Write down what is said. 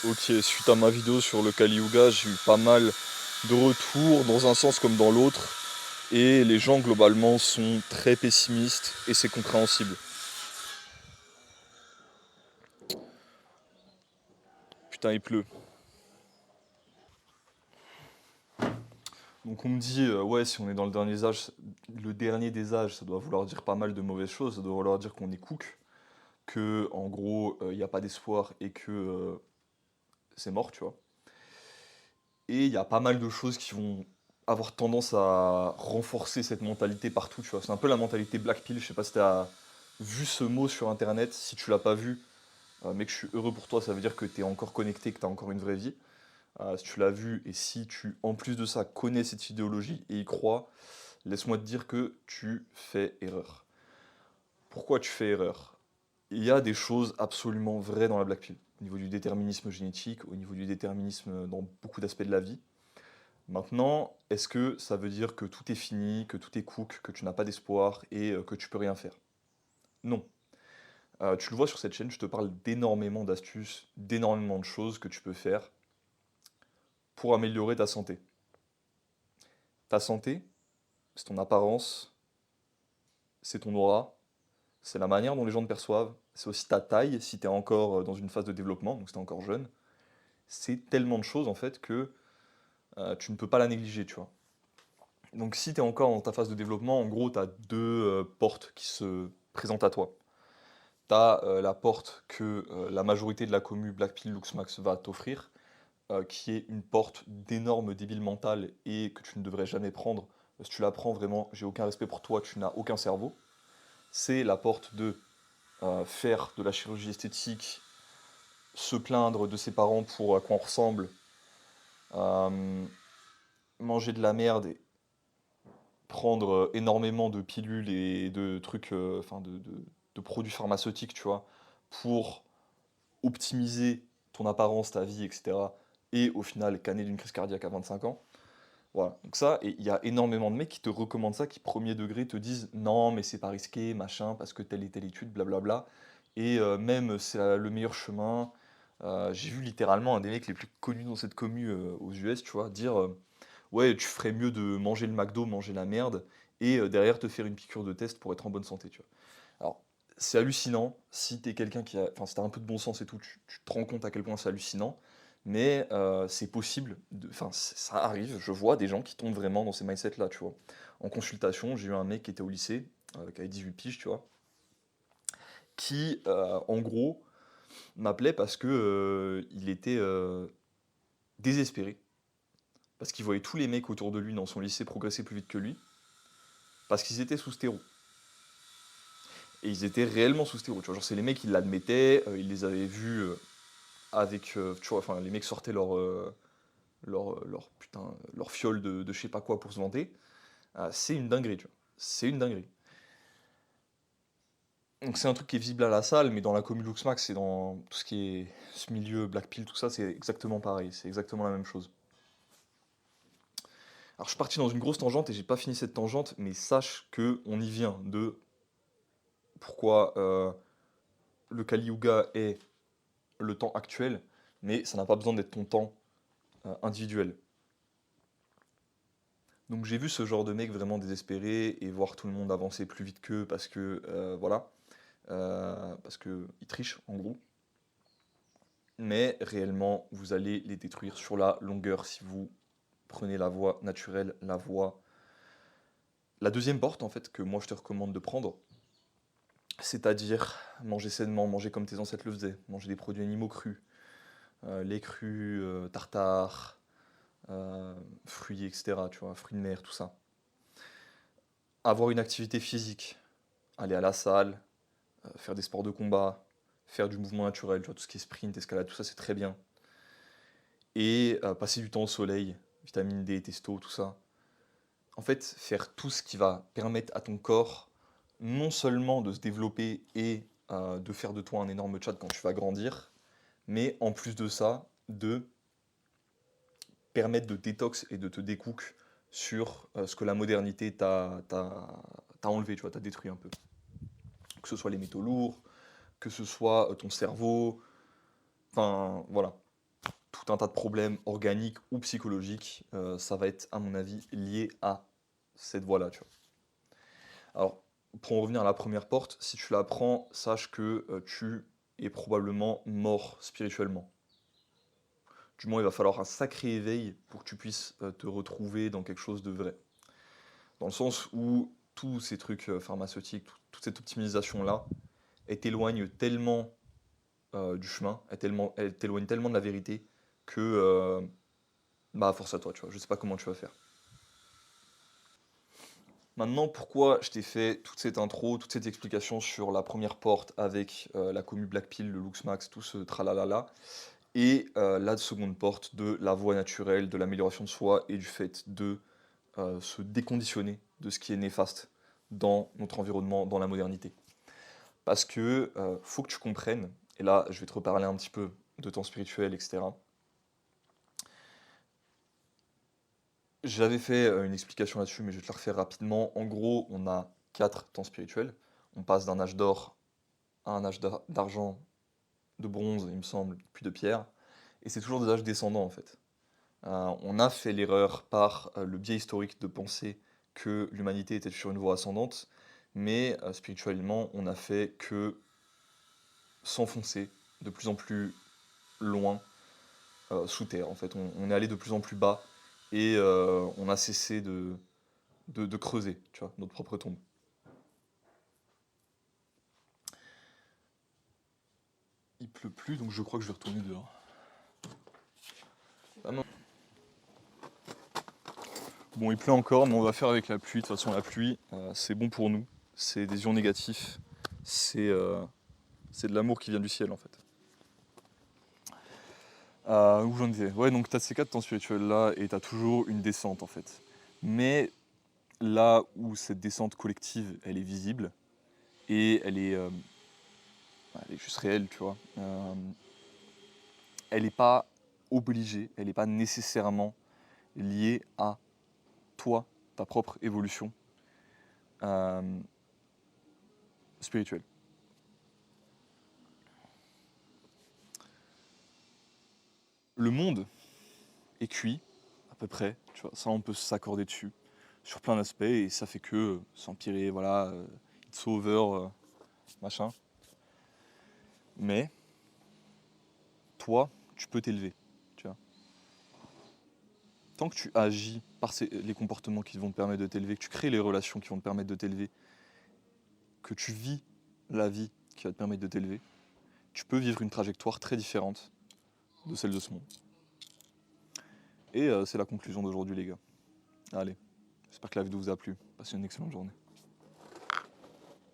Ok, suite à ma vidéo sur le Kali Yuga, j'ai eu pas mal de retours dans un sens comme dans l'autre. Et les gens globalement sont très pessimistes et c'est compréhensible. Putain, il pleut. Donc on me dit, ouais, si on est dans le dernier des âges, ça doit vouloir dire pas mal de mauvaises choses. Ça doit vouloir dire qu'on est cook, que en gros, il n'y a pas d'espoir et que c'est mort, tu vois. Et il y a pas mal de choses qui vont avoir tendance à renforcer cette mentalité partout, tu vois. C'est un peu la mentalité Black Pill, je sais pas si t'as vu ce mot sur internet, si tu l'as pas vu, mec, je suis heureux pour toi, ça veut dire que t'es encore connecté, que t'as encore une vraie vie. Si tu l'as vu et si tu, en plus de ça, connais cette idéologie et y crois, laisse-moi te dire que tu fais erreur. Pourquoi tu fais erreur? Il y a des choses absolument vraies dans la Black Pill, au niveau du déterminisme génétique, au niveau du déterminisme dans beaucoup d'aspects de la vie. Maintenant, est-ce que ça veut dire que tout est fini, que tout est cook, que tu n'as pas d'espoir et que tu peux rien faire? Non. Tu le vois sur cette chaîne, je te parle d'énormément d'astuces, d'énormément de choses que tu peux faire pour améliorer ta santé. Ta santé, c'est ton apparence, c'est ton aura, c'est la manière dont les gens te perçoivent, c'est aussi ta taille si tu es encore dans une phase de développement, donc si tu es encore jeune. C'est tellement de choses en fait que tu ne peux pas la négliger, tu vois. Donc si tu es encore dans ta phase de développement, en gros, tu as deux portes qui se présentent à toi. Tu as la porte que la majorité de la commu Blackpill Luxmax va t'offrir, qui est une porte d'énorme débile mental et que tu ne devrais jamais prendre. Si tu la prends, vraiment, j'ai aucun respect pour toi, tu n'as aucun cerveau. C'est la porte de faire de la chirurgie esthétique, se plaindre de ses parents pour à quoi on ressemble, euh, manger de la merde et prendre énormément de pilules et de trucs, enfin de produits pharmaceutiques, tu vois, pour optimiser ton apparence, ta vie, etc. Et au final, canner d'une crise cardiaque à 25 ans. Voilà, donc ça, et il y a énormément de mecs qui te recommandent ça, qui premier degré te disent non, mais c'est pas risqué, machin, parce que telle et telle étude, blablabla. Et même c'est le meilleur chemin. J'ai vu littéralement un des mecs les plus connus dans cette commu aux US, tu vois, dire ouais, tu ferais mieux de manger le McDo, manger la merde, et derrière te faire une piqûre de test pour être en bonne santé, tu vois. Alors, c'est hallucinant, si t'es quelqu'un qui a... Enfin, si t'as un peu de bon sens et tout, tu te rends compte à quel point c'est hallucinant, mais c'est possible, enfin, ça arrive, je vois des gens qui tombent vraiment dans ces mindsets-là, tu vois. En consultation, j'ai eu un mec qui était au lycée, qui avait 18 piges, tu vois, qui, en gros, m'appelait parce que il était désespéré, parce qu'il voyait tous les mecs autour de lui dans son lycée progresser plus vite que lui, parce qu'ils étaient sous stéro. Et ils étaient réellement sous stéro, tu vois. Genre, c'est les mecs qui l'admettaient, ils les avaient vus avec, tu vois, enfin, les mecs sortaient putain, leur fiole de je sais pas quoi pour se vanter. C'est une dinguerie, tu vois. C'est une dinguerie. Donc c'est un truc qui est visible à la salle, mais dans la commu Luxmax et dans tout ce qui est ce milieu Black Pill, tout ça, c'est exactement pareil, c'est exactement la même chose. Alors je suis parti dans une grosse tangente et j'ai pas fini cette tangente, mais sache que on y vient de pourquoi le Kali Yuga est le temps actuel, mais ça n'a pas besoin d'être ton temps individuel. Donc j'ai vu ce genre de mec vraiment désespéré et voir tout le monde avancer plus vite qu'eux parce que voilà, parce que ils trichent en gros. Mais réellement, vous allez les détruire sur la longueur si vous prenez la voie naturelle, la voie. La deuxième porte en fait que moi je te recommande de prendre, c'est-à-dire manger sainement, manger comme tes ancêtres le faisaient, manger des produits animaux crus, lait cru, tartare, fruits, etc. Tu vois, fruits de mer, tout ça. Avoir une activité physique, aller à la salle, faire des sports de combat, faire du mouvement naturel, tu vois, tout ce qui est sprint, escalade, tout ça c'est très bien. Et passer du temps au soleil, vitamine D, testo, tout ça. En fait, faire tout ce qui va permettre à ton corps non seulement de se développer et de faire de toi un énorme chat quand tu vas grandir, mais en plus de ça, de permettre de détox et de te décook sur ce que la modernité t'a enlevé, tu vois, t'a détruit un peu. Que ce soit les métaux lourds, que ce soit ton cerveau, enfin voilà. tout un tas de problèmes organiques ou psychologiques, ça va être, à mon avis, lié à cette voie-là, tu vois. Alors, pour en revenir à la première porte, si tu la prends, sache que tu es probablement mort spirituellement. Du moins, il va falloir un sacré éveil pour que tu puisses te retrouver dans quelque chose de vrai. Dans le sens où tous ces trucs pharmaceutiques, toute cette optimisation-là, elle t'éloigne tellement du chemin, elle t'éloigne tellement de la vérité que, bah, force à toi, tu vois. Je sais pas comment tu vas faire. Maintenant, pourquoi je t'ai fait toute cette intro, toute cette explication sur la première porte avec la commu Black Pill, le Luxmax, tout ce tralalala, et la seconde porte de la voie naturelle, de l'amélioration de soi et du fait de se déconditionner de ce qui est néfaste dans notre environnement, dans la modernité. Parce que faut que tu comprennes, et là je vais te reparler un petit peu de temps spirituel, etc. J'avais fait une explication là-dessus, mais je vais te la refaire rapidement. En gros, on a 4 temps spirituels. On passe d'un âge d'or à un âge d'argent, de bronze, il me semble, puis de pierre. Et c'est toujours des âges descendants, en fait. On a fait l'erreur par le biais historique de penser que l'humanité était sur une voie ascendante, mais spirituellement, on n'a fait que s'enfoncer de plus en plus loin sous terre. En fait, on est allé de plus en plus bas et on a cessé de creuser, tu vois, notre propre tombe. Il pleut plus, donc je crois que je vais retourner dehors. Ah non. Bon, il pleut encore, mais on va faire avec la pluie. De toute façon, la pluie, c'est bon pour nous. C'est des ions négatifs. C'est de l'amour qui vient du ciel, en fait. Où j'en étais? Ouais, donc t'as ces 4 temps spirituels là, et t'as toujours une descente, en fait. Mais là où cette descente collective, elle est visible, et elle est juste réelle, tu vois. Elle n'est pas obligée, elle n'est pas nécessairement liée à toi, ta propre évolution euh, spirituelle. Le monde est cuit, à peu près, tu vois, ça on peut s'accorder dessus, sur plein d'aspects, et ça fait que s'empirer, voilà, it's over, machin. Mais, toi, tu peux t'élever, tu vois. Tant que tu agis par les comportements qui vont te permettre de t'élever, que tu crées les relations qui vont te permettre de t'élever, que tu vis la vie qui va te permettre de t'élever, tu peux vivre une trajectoire très différente de celle de ce monde. Et c'est la conclusion d'aujourd'hui, les gars. Allez, j'espère que la vidéo vous a plu. Passez une excellente journée.